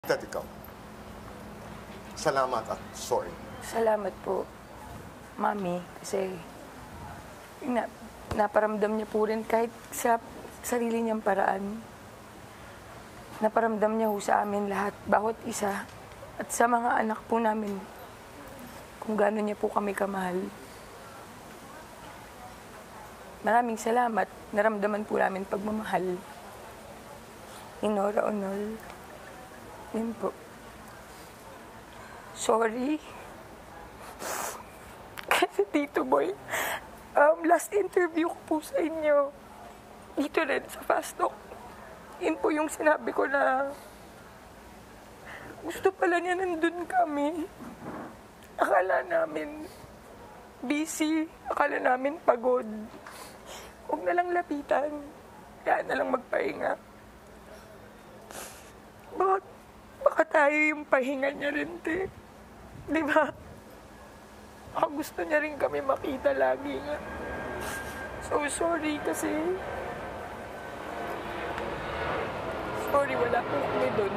Dad, ikaw. Salamat at sorry. Salamat po, Mami, kasi naparamdam niya po rin kahit sa sarili niyang paraan. Naparamdam niya po sa amin lahat, bawat isa, at sa mga anak po namin, kung gaano niya po kami kamahal. Maraming salamat. Naramdaman po namin pagmamahal. Inora Onol. Yun po. Sorry. Kasi Tito Boy, last interview ko po sa inyo, dito rin sa Fast Talk, yun po yung sinabi ko na gusto pala niya nandun kami. Akala namin busy, akala namin pagod. Huwag na lang lapitan, kaya na lang magpahinga. Baka tayo yung pahinga niya rin, te. Di ba? Baka gusto niya rin kami makita lagi nga. So sorry kasi. Sorry, wala po kami dun.